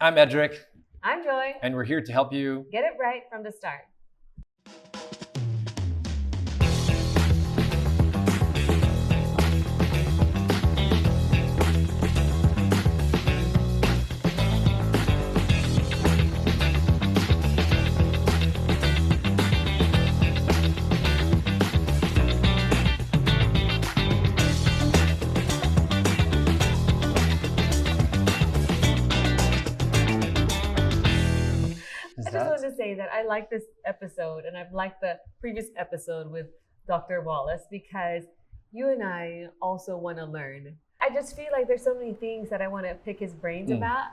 I'm Edric, I'm Joy. and we're here to help you Get it right from the start. I just wanted to say that I like this episode and I've liked the previous episode with Dr. Wallace because you and I also want to learn. I just feel like there's so many things that I want to pick his brains about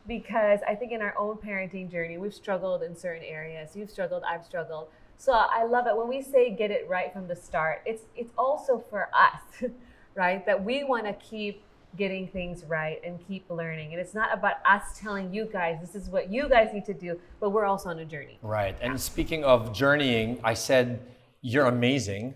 because I think in our own parenting journey, we've struggled in certain areas. You've struggled, I've struggled. So I love it when we say get it right from the start. It's also for us, right? That we want to keep getting things right and keep learning. And it's not about us telling you guys, this is what you guys need to do, but we're also on a journey. right. And speaking of journeying, I said, you're amazing.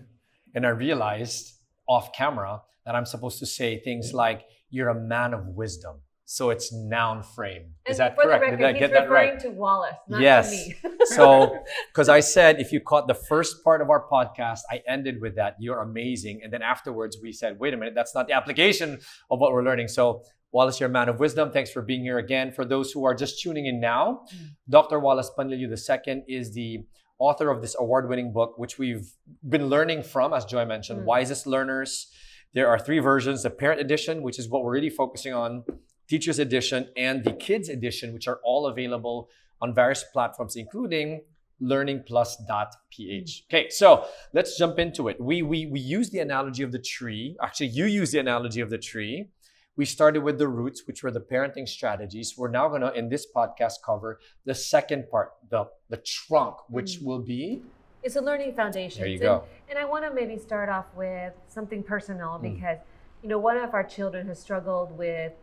And I realized off camera that I'm supposed to say things like, you're a man of wisdom. So it's noun frame. Is that correct? For the record, Did I he's get that referring right? to Wallace, not Yes. to me. So, because I said, if you caught the first part of our podcast, I ended with that, you're amazing. And then afterwards we said, wait a minute, that's not the application of what we're learning. So Wallace, you're a man of wisdom. Thanks for being here again. For those who are just tuning in now, Dr. Wallace Panlilio II is the author of this award-winning book, which we've been learning from, as Joy mentioned, Wisest Learners. There are 3 versions, the parent edition, which is what we're really focusing on, teacher's edition, and the kids edition, which are all available on various platforms, including learningplus.ph. Okay, so let's jump into it. We use the analogy of the tree. Actually, you use the analogy of the tree. We started with the roots, which were the parenting strategies. We're now going to, in this podcast, cover the second part, the trunk, which will be... It's a learning foundation. There you go. And I want to maybe start off with something personal because, one of our children has struggled with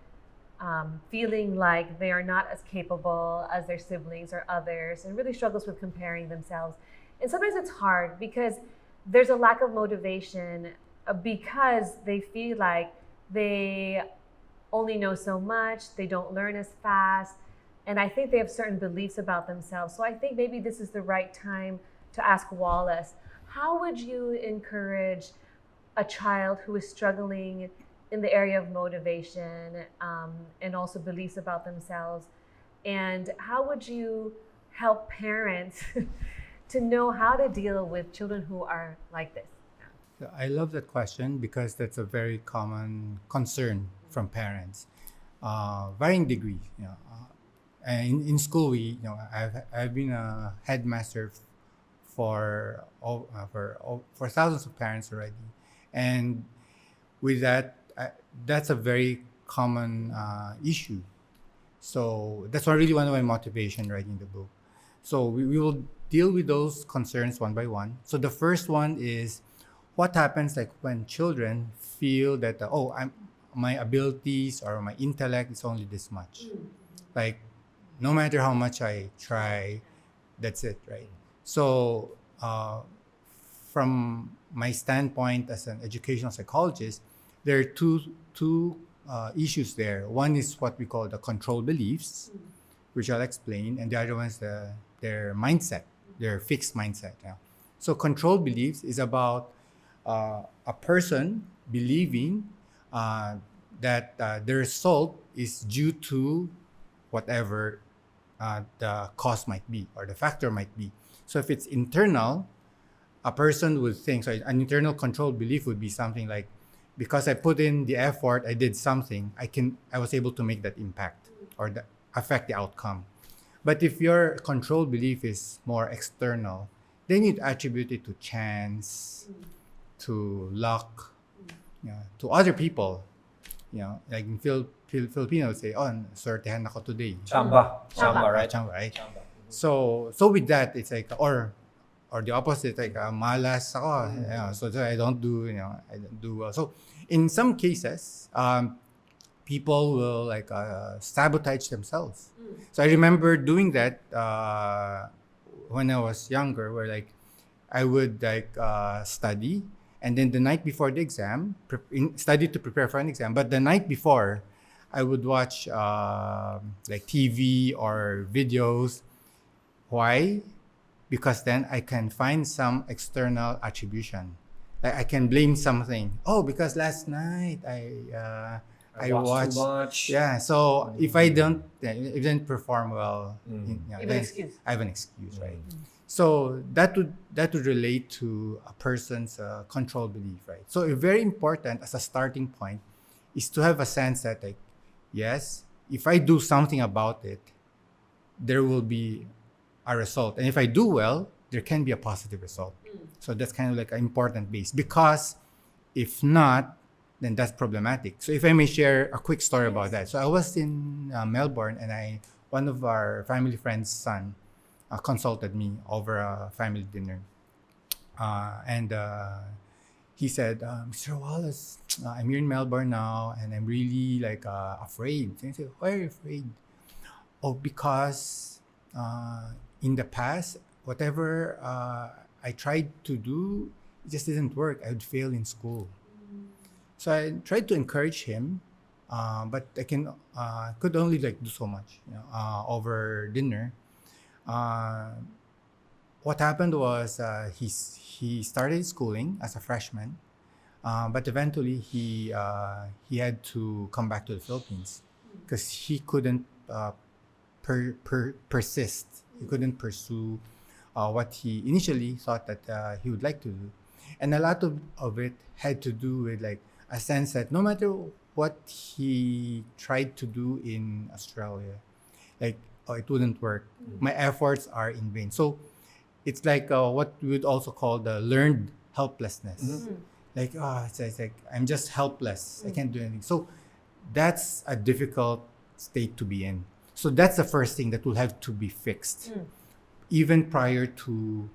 feeling like they are not as capable as their siblings or others and really struggles with comparing themselves. And sometimes it's hard because there's a lack of motivation because they feel like they only know so much, they don't learn as fast, and I think they have certain beliefs about themselves. So I think maybe this is the right time to ask Wallace, how would you encourage a child who is struggling in the area of motivation and also beliefs about themselves? And how would you help parents to know how to deal with children who are like this? I love that question because that's a very common concern from parents, varying degrees. And in school, I've been a headmaster for thousands of parents already, and with that, that's a very common issue. So that's really one of my motivation writing the book. So we will deal with those concerns one by one. So the first one is what happens like when children feel that my abilities or my intellect is only this much. Like no matter how much I try, that's it, right? So from my standpoint as an educational psychologist, there are two issues there. One is what we call the control beliefs, which I'll explain, and the other one is their mindset, their fixed mindset. Yeah. So control beliefs is about a person believing that the result is due to whatever the cause might be or the factor might be. So if it's internal, a person would think, so an internal control belief would be something like, because I put in the effort, I did something, I was able to make that impact or affect the outcome. But if your control belief is more external, then you'd attribute it to chance, to luck, to other people. Like in Filipino say, swertehan ako today. Chamba, right? Chamba, right? So with that, it's like, or the opposite, like malas ako. So I don't do, I don't do well. So in some cases, people will like sabotage themselves. So I remember doing that when I was younger, where like I would like study, and then the night before the exam, study to prepare for an exam. But the night before, I would watch like TV or videos. Why? Because then I can find some external attribution. Like I can blame something. Oh, because last night I watched too much. Yeah. So if I didn't perform well, Even excuse. I have an excuse, right? So that would relate to a person's control belief, right? So very important as a starting point is to have a sense that, like, yes, if I do something about it, there will be a result, and if I do well, there can be a positive result. So that's kind of like an important base, because if not, then that's problematic. So if I may share a quick story about that. So I was in Melbourne, and one of our family friends' son consulted me over a family dinner, and he said, "Mr. Wallace, I'm here in Melbourne now, and I'm really like afraid." And I said, "Why are you afraid?" "Oh, because in the past, whatever I tried to do, it just didn't work. I would fail in school." So I tried to encourage him, but I could only like do so much, over dinner. What happened was he started schooling as a freshman, but eventually he had to come back to the Philippines because he couldn't persist. He couldn't pursue what he initially thought that he would like to do, and a lot of it had to do with like a sense that no matter what he tried to do in Australia, like, oh, it wouldn't work. My efforts are in vain. So it's like what we would also call the learned helplessness. Like, it's like I'm just helpless. I can't do anything. So that's a difficult state to be in. So that's the first thing that will have to be fixed, even prior to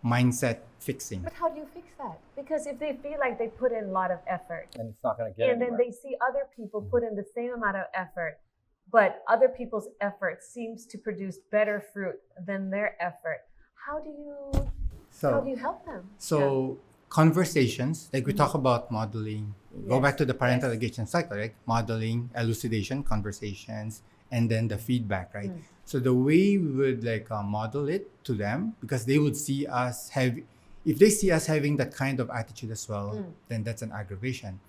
mindset fixing. But how do you fix that? Because if they feel like they put in a lot of effort, And it's not going to get and then they see other people put in the same amount of effort, but other people's effort seems to produce better fruit than their effort, how do you help them? So conversations, like we talk about modeling, go back to the parental engagement cycle, right? Modeling, elucidation, conversations, and then the feedback, right? So the way we would like model it to them, because they would see us if they see us having that kind of attitude as well, then that's an aggravation.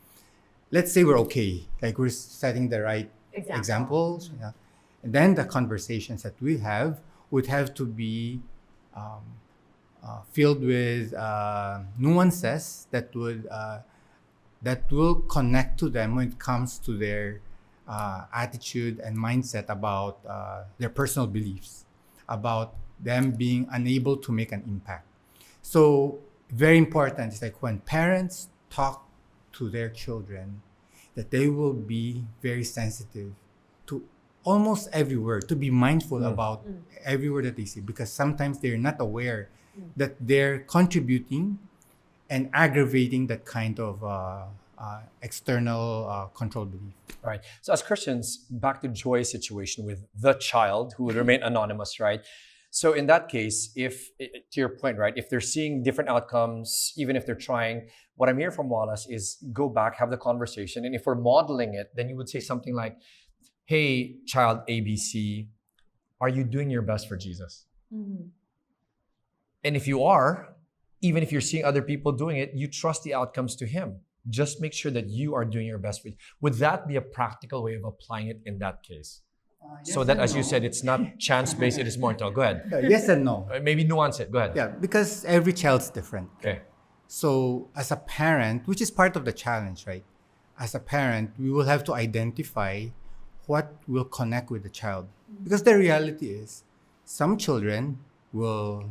Let's say we're okay, like we're setting the right examples, and then the conversations that we have would have to be filled with nuances that will connect to them when it comes to their attitude and mindset about their personal beliefs, about them being unable to make an impact. So very important is like when parents talk to their children, that they will be very sensitive to almost every word, to be mindful about every word that they say, because sometimes they're not aware that they're contributing and aggravating that kind of external control belief. All right. So as Christians, back to Joy's situation with the child who would remain anonymous, right? So in that case, if, to your point, right, if they're seeing different outcomes, even if they're trying, what I'm hearing from Wallace is go back, have the conversation. And if we're modeling it, then you would say something like, "Hey, child ABC, are you doing your best for Jesus?" And if you are, even if you're seeing other people doing it, you trust the outcomes to him. Just make sure that you are doing your best for it. Would that be a practical way of applying it in that case? So that, as you said, it's not chance-based, it is more into. Go ahead. Yes and no. Maybe nuance it. Go ahead. Yeah, because every child's different. Okay. So as a parent, which is part of the challenge, right? As a parent, we will have to identify what will connect with the child. Because the reality is, some children will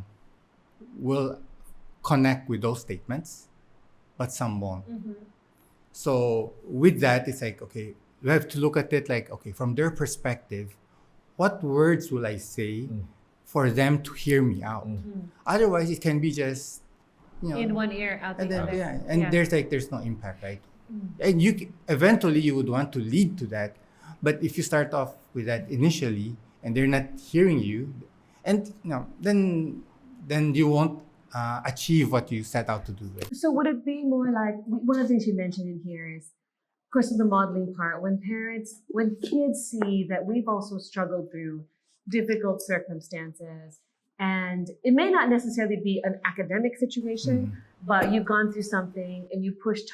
connect with those statements, but some won't. So with that, it's like, okay, we have to look at it like, okay, from their perspective, what words will I say for them to hear me out? Otherwise, it can be just, In one ear, out the and then, other. there's no impact, right? And eventually you would want to lead to that, but if you start off with that initially and they're not hearing you, and then you won't achieve what you set out to do. Right? So would it be more like, one of the things you mentioned in here is of course, the modeling part, when kids see that we've also struggled through difficult circumstances, and it may not necessarily be an academic situation, but you've gone through something and you pushed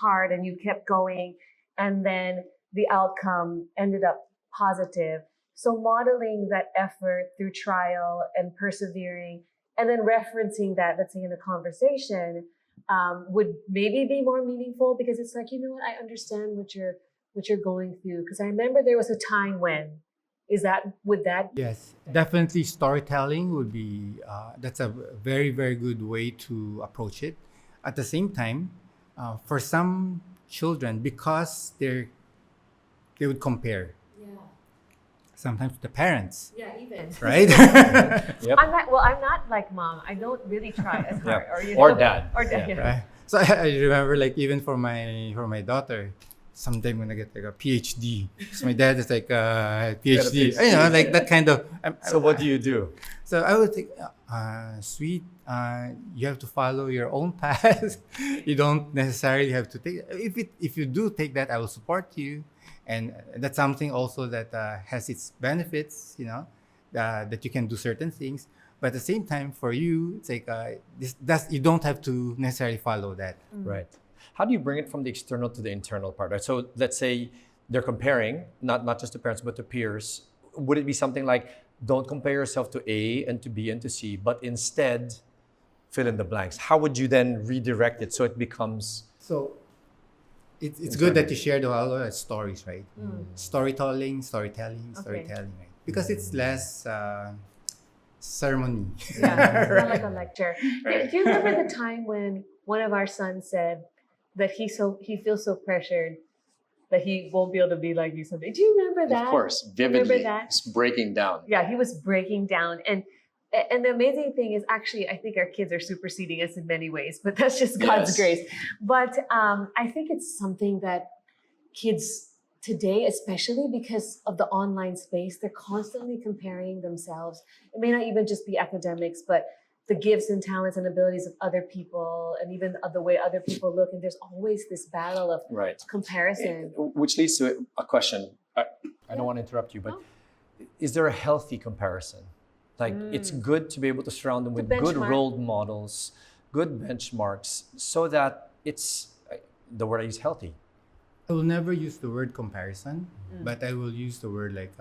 hard and you kept going, and then the outcome ended up positive. So modeling that effort through trial and persevering, and then referencing that, let's say in a conversation, would maybe be more meaningful, because it's like, you know what, I understand what you're going through. Because I remember there was a time when, would that? Yes, definitely storytelling would be, that's a very, very good way to approach it. At the same time, for some children, because they would compare. Yeah. Sometimes the parents, Yeah, even. right? Yep. I'm not like mom. I don't really try as hard. Yeah. Or dad. Or dad. Yeah. Yeah. Right. So I remember, like, even for my daughter, someday I'm gonna get like a PhD. So my dad is like a PhD. You know, like that kind of. So what do you do? So I would think, sweet, you have to follow your own path. You don't necessarily have to take. If you do take that, I will support you, and that's something also that has its benefits. You know, that you can do certain things. But at the same time, for you, it's like you don't have to necessarily follow that. Right. How do you bring it from the external to the internal part? Right. So let's say they're comparing, not just to parents, but to peers. Would it be something like, don't compare yourself to A and to B and to C, but instead fill in the blanks? How would you then redirect it so it becomes? So it's good that you share the whole stories, right? Storytelling, right? Because it's less ceremony. Yeah, it's not like a lecture. Do you remember the time when one of our sons said that he feels so pressured that he won't be able to be like you someday? Do you remember that? Of course, Remember vividly. that? It's breaking down. Yeah, he was breaking down. And the amazing thing is, actually, I think our kids are superseding us in many ways, but that's just God's grace. But I think it's something that kids today, especially because of the online space, they're constantly comparing themselves. It may not even just be academics, but the gifts and talents and abilities of other people, and even of the way other people look. And there's always this battle of comparison. Which leads to a question. I don't want to interrupt you, but is there a healthy comparison? Like, it's good to be able to surround them with good role models, good benchmarks, so that it's, the word I use, healthy. I will never use the word comparison, but I will use the word like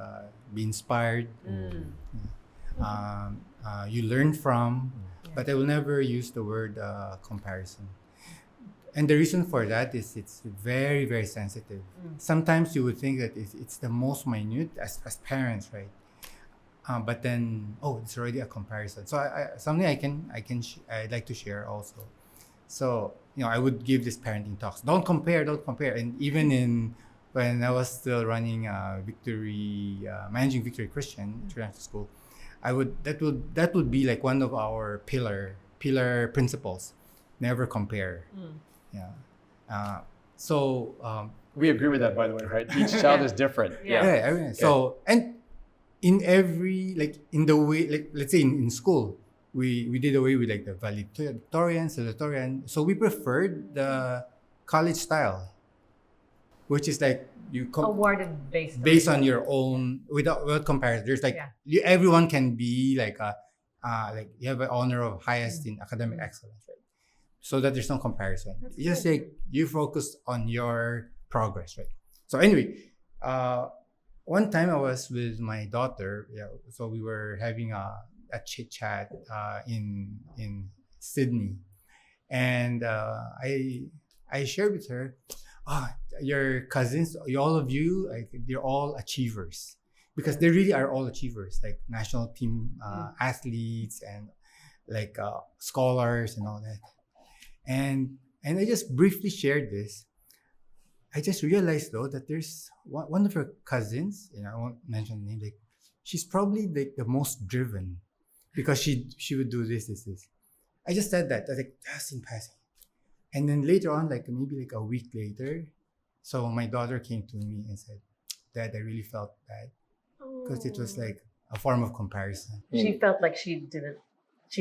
be inspired. You learn from, but I will never use the word comparison. And the reason for that is it's very, very sensitive. Sometimes you would think that it's the most minute as parents, right? But then, it's already a comparison. So something I'd like to share also. So, I would give these parenting talks. Don't compare. And even when I was still running managing Victory Christian International School, that would be like one of our pillar principles. Never compare. Yeah. We agree with that, by the way, right? Each child is different. Yeah. So, and in every, like, in the way, like, let's say in school, we did away with like the valedictorian, salutatorian. So we preferred the college style, which is like you awarded based on your own, without comparison. There's like everyone can be like like you have an honor of highest in academic excellence, right? So that there's no comparison. It's just like you focus on your progress, right? So anyway, one time I was with my daughter. So we were having a chit chat in Sydney, and I shared with her, your cousins, all of you, like, they're all achievers, because they really are all achievers, like national team athletes and like scholars and all that. And I just briefly shared this. I just realized though that there's one of her cousins, I won't mention the name, like, she's probably like the most driven, because she would do this. I just said that, like, just in passing. And then later on, like maybe like a week later, so my daughter came to me and said, Dad, I really felt bad, because it was like a form of comparison. She felt like she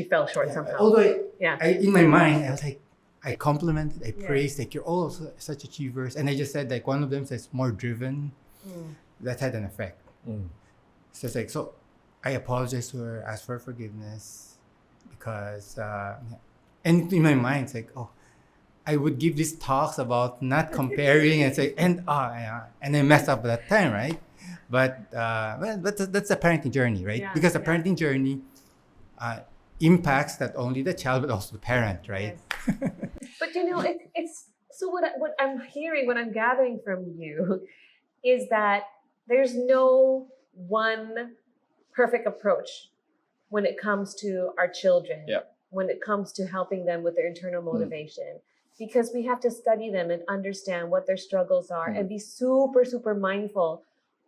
fell short somehow. Although in my mind, I was like, I complimented, I Yeah. praised, like, you're all such achievers. And I just said, like, one of them says more driven. That had an effect. So it's like, so I apologized to her, asked for forgiveness, because, and in my mind, it's like, oh, I would give these talks about not comparing and say, and I messed up that time, right? But that's a parenting journey, right? Yeah, Because the yeah. parenting journey impacts not only the child but also the parent, right? Yes. But it's so what I'm hearing, what I'm gathering from you, is that there's no one perfect approach when it comes to our children. Yeah. When it comes to helping them with their internal motivation, because we have to study them and understand what their struggles are and be super, super mindful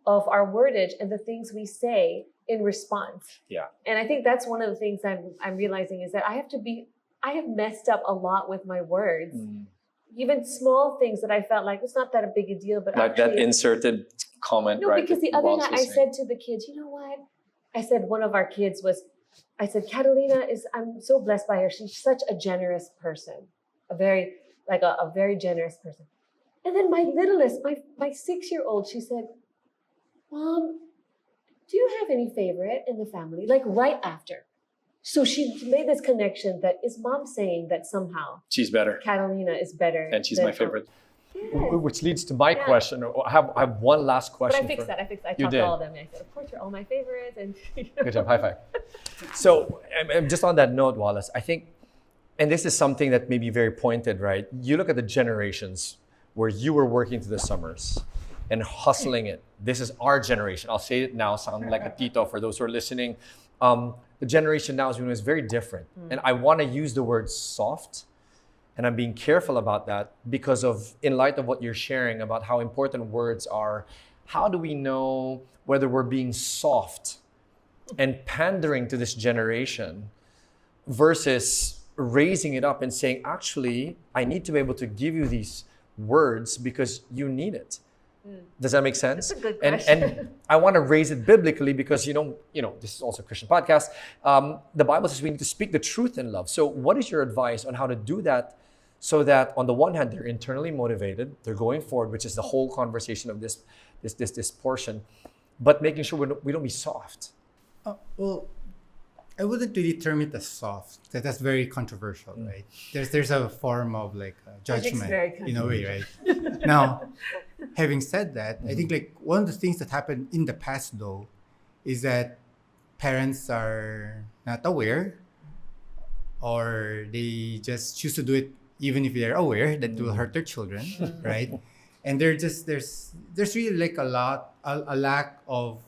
of our wordage and the things we say in response. Yeah. And I think that's one of the things I'm realizing is that I have messed up a lot with my words. Even small things that I felt like it's not that a big a deal, but Like actually that inserted comment, no, right? because the that other Wallace night was I saying. said to the kids, you know what? I said one of our kids I said, Catalina I'm so blessed by her. She's such a generous person, a very generous person. And then my littlest, my 6-year-old, she said, Mom, do you have any favorite in the family? Like right after. So she made this connection that is Mom saying that somehow She's better. Catalina is better. And she's than my favorite. Yes. Which leads to my Yeah. question. I have one last But question. I fixed that. I You talked did. to all of them. And I said, of course, you're all my favorites. And Good job. High five. So, just on that note, Wallace, I think, and this is something that may be very pointed, right? You look at the generations where you were working through the summers and hustling it. This is our generation. I'll say it now, sound like a tito for those who are listening. The generation now is very different. And I want to use the word soft. And I'm being careful about that because in light of what you're sharing about how important words are, how do we know whether we're being soft and pandering to this generation versus raising it up and saying, actually, I need to be able to give you these words because you need it. Does that make sense? That's a good question. And I want to raise it biblically because, this is also a Christian podcast. The Bible says we need to speak the truth in love. So what is your advice on how to do that so that on the one hand, they're internally motivated, they're going forward, which is the whole conversation of this portion, but making sure we don't be soft. Well, I wouldn't really term it as soft. That's very controversial, right? There's a form of like judgment in a way, right? Now, having said that, I think like one of the things that happened in the past though is that parents are not aware, or they just choose to do it even if they're aware that it will hurt their children, right? And there's really like a lack of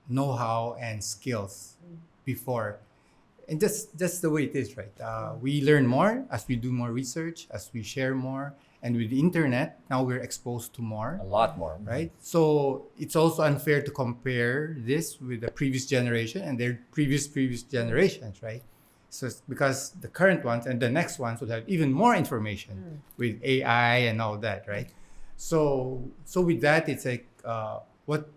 know-how and skills before, and that's the way it is, right? We learn more as we do more research, as we share more, and with the internet now we're exposed to more, A lot more. right? So it's also unfair to compare this with the previous generation and their previous generations, right? So it's because the current ones and the next ones will have even more information with AI and all that, right? So with that, it's like what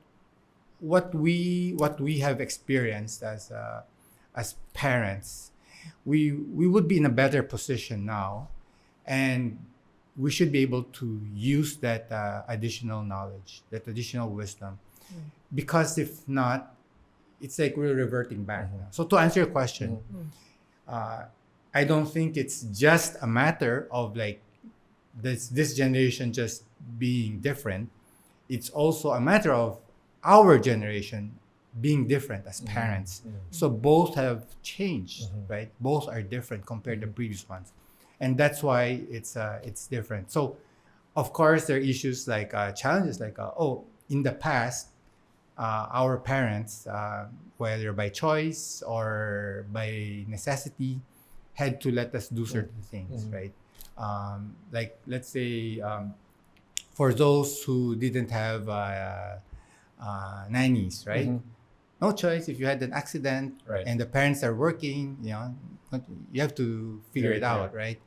we have experienced as parents, we would be in a better position now, and we should be able to use that additional knowledge, that additional wisdom, because if not, it's like we're reverting back. So to answer your question, I don't think it's just a matter of like this generation just being different. It's also a matter of our generation being different as parents. So both have changed, right? Both are different compared to previous ones, and that's why it's different. So of course there are issues like challenges like in the past our parents, whether by choice or by necessity, had to let us do certain things, right? Like let's say for those who didn't have nannies, right? No choice. If you had an accident, Right. and the parents are working, you have to figure it out, right?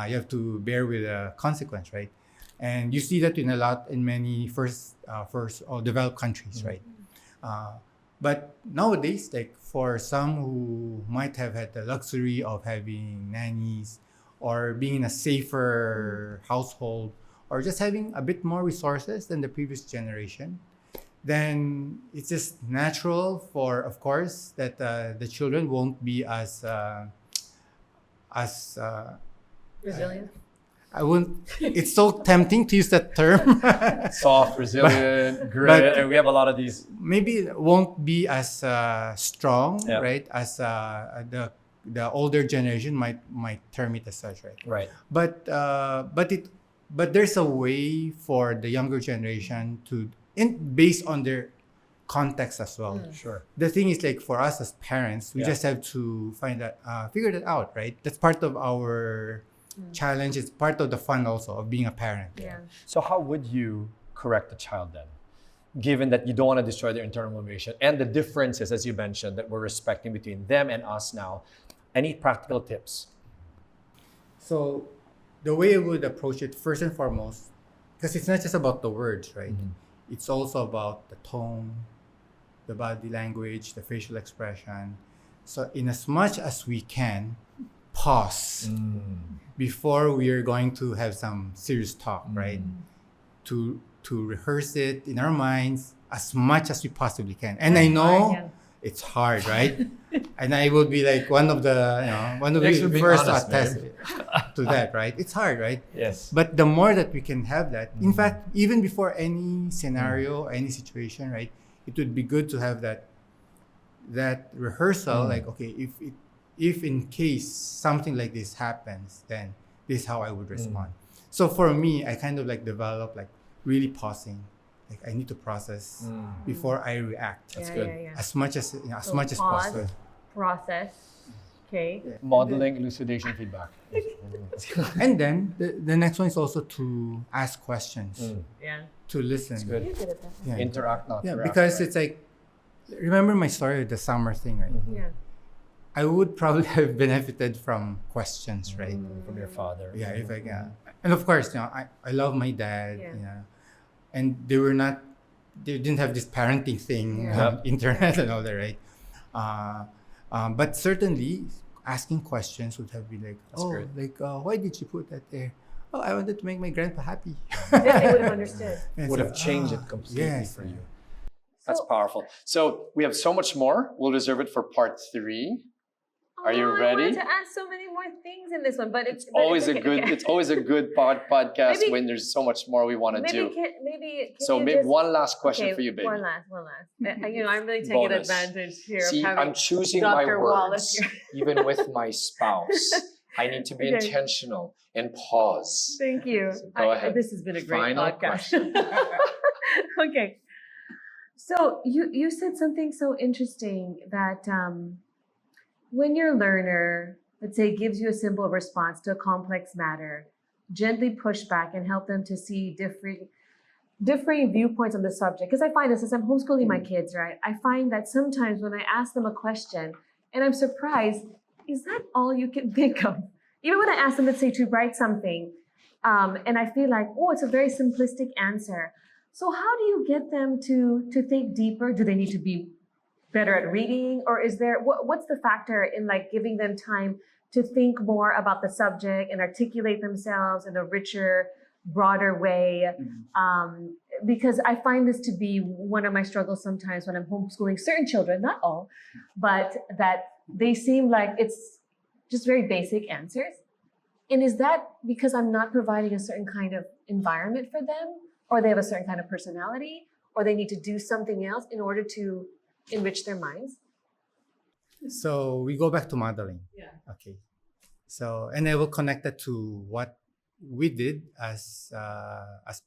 You have to bear with the consequence, right? And you see that in many first or developed countries, right? But nowadays, like for some who might have had the luxury of having nannies or being in a safer household, or just having a bit more resources than the previous generation, then it's just natural for, of course, that the children won't be as Resilient. I wouldn't. It's so tempting to use that term. Soft, resilient, grit, and we have a lot of these. Maybe it won't be as strong, Yeah. right? As the older generation might term it as such, right? Right. But there's a way for the younger generation to, based on their context as well. Sure. The thing is, like, for us as parents, we Yeah. just have to figure that out, right? That's part of our challenge. It's part of the fun also of being a parent. Yeah. So how would you correct the child then? Given that you don't want to destroy their internal motivation and the differences, as you mentioned, that we're respecting between them and us now. Any practical tips? So the way I would approach it, first and foremost, because it's not just about the words, right? It's also about the tone, the body language, the facial expression. So in as much as we can, pause before we are going to have some serious talk, right? To rehearse it in our minds as much as we possibly can. And I know Yeah. it's hard, right? And I will be like one of the Thanks for being first to honest, attest man. to that, right? It's hard, right? Yes. But the more that we can have that, in fact, even before any scenario, any situation, right, it would be good to have that rehearsal. Like, okay, if in case something like this happens, then this is how I would respond. So for me, I kind of like develop like really pausing. Like, I need to process before I react. That's good. Yeah. As much as So much as pause. possible. Process. Okay. Modeling elucidation feedback. And then the next one is also to ask questions, Yeah. to listen. Good. You're good at that. Yeah. Interact, not Yeah, react, because right? it's like, remember my story of the summer thing, right? Yeah. I would probably have benefited from questions, right? From your father. Yeah, if I can. And of course, I love my dad, Yeah. and they didn't have this parenting thing, Yeah. internet and all that, right? But certainly asking questions would have been like, great. why did you put that there? Oh, I wanted to make my grandpa happy. Yeah, they would have understood. And Would so, have changed it completely yes, for you. yeah. That's So- powerful. So we have so much more. We'll reserve it for part 3. Are you I ready? wanted to ask so many more things in this one, but It's always okay, a good. okay. It's always a good podcast Maybe- when there's so much more we want to do. Maybe So you maybe just- one last question okay, for you, baby. One last. I'm really taking Bonus. advantage here See, of having I'm choosing my Dr. words, Wallace here. even with my spouse. I need to be Okay. intentional and pause. Thank you. So go ahead. This has been a great Final podcast. Okay. So you said something so interesting that when your learner, let's say, gives you a simple response to a complex matter, gently push back and help them to see differing viewpoints on the subject. Because I find this as I'm homeschooling my kids, right? I find that sometimes when I ask them a question and I'm surprised, is that all you can think of? Even when I ask them, let's say, to write something, and I feel like, oh, it's a very simplistic answer. So how do you get them to think deeper? Do they need to be better at reading, or is there what's the factor in like giving them time to think more about the subject and articulate themselves in a richer, broader way? Because I find this to be one of my struggles sometimes when I'm homeschooling certain children, not all, but that they seem like it's just very basic answers. And is that because I'm not providing a certain kind of environment for them, or they have a certain kind of personality, or they need to do something else in order to enrich their minds? So we go back to modeling. Yeah. Okay. So, and I will connect that to what we did as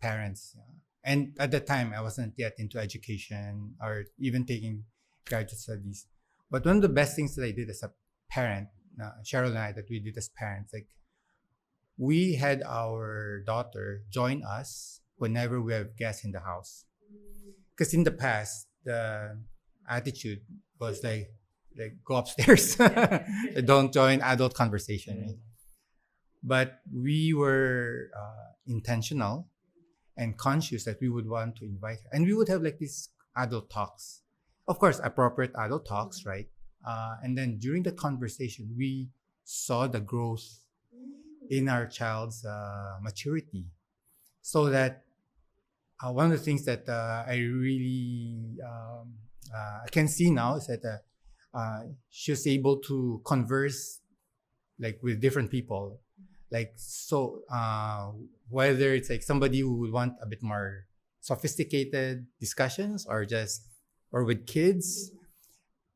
parents. And at the time, I wasn't yet into education or even taking graduate studies. But one of the best things that I did as a parent, Cheryl and I, that we did as parents, like, we had our daughter join us whenever we have guests in the house. Because in the past, the attitude was like go upstairs. Don't join adult conversation. Right? But we were intentional and conscious that we would want to invite her. And we would have like these adult talks. Of course, appropriate adult talks, right? And then during the conversation, we saw the growth in our child's maturity, so that one of the things that I really I can see now is that she's able to converse like with different people, like so whether it's like somebody who would want a bit more sophisticated discussions or with kids,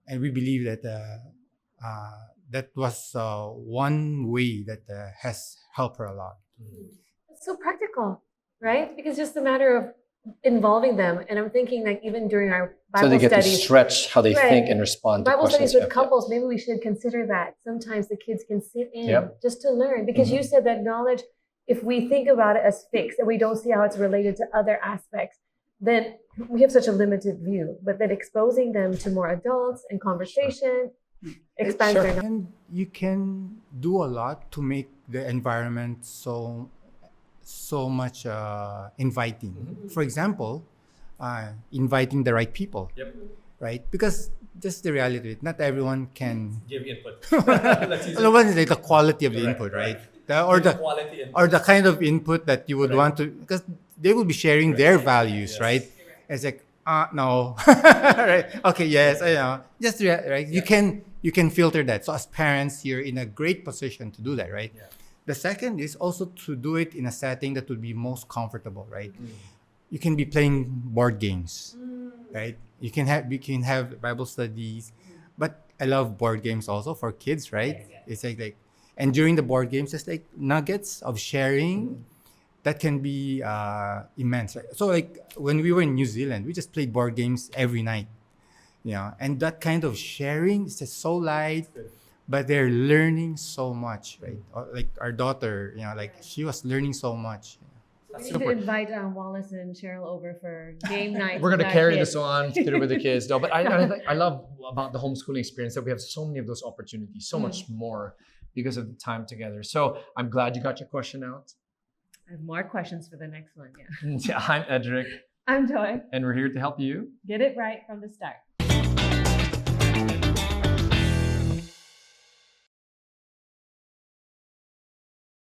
and we believe that that was one way that has helped her a lot. It's so practical, right? Because just a matter of involving them. And I'm thinking like even during our Bible So they get studies, to stretch how they Right. think and respond to Bible questions. studies with couples, maybe we should consider that. Sometimes the kids can sit in Yep. just to learn. Because you said that knowledge, if we think about it as fixed and we don't see how it's related to other aspects, then we have such a limited view. But then exposing them to more adults and conversation expands Sure. their knowledge. And you can do a lot to make the environment so much inviting. For example, inviting the right people, Yep. right? Because just the reality of it, not everyone can. Give input. The one is like the quality of the input, right? Or the kind of input that you would want to, because they will be sharing their values, right? It's like, no, right? Okay, yes, I know. Just right. You can filter that. So as parents, you're in a great position to do that, right? Yeah. The second is also to do it in a setting that would be most comfortable, right? You can be playing board games, right? You can have Bible studies, but I love board games also for kids, right? It's like, and during the board games, it's like nuggets of sharing that can be immense, right? So like when we were in New Zealand, we just played board games every night, and that kind of sharing is just so light, but they're learning so much, right? Like our daughter, like she was learning so much. We need to invite Wallace and Cheryl over for game night. We're going to with carry our this kids. on through with the kids. No, but I love about the homeschooling experience that we have so many of those opportunities, so much more because of the time together. So I'm glad you got your question out. I have more questions for the next one. Yeah. I'm Edric, I'm Joy. and we're here to help you Get it right from the start.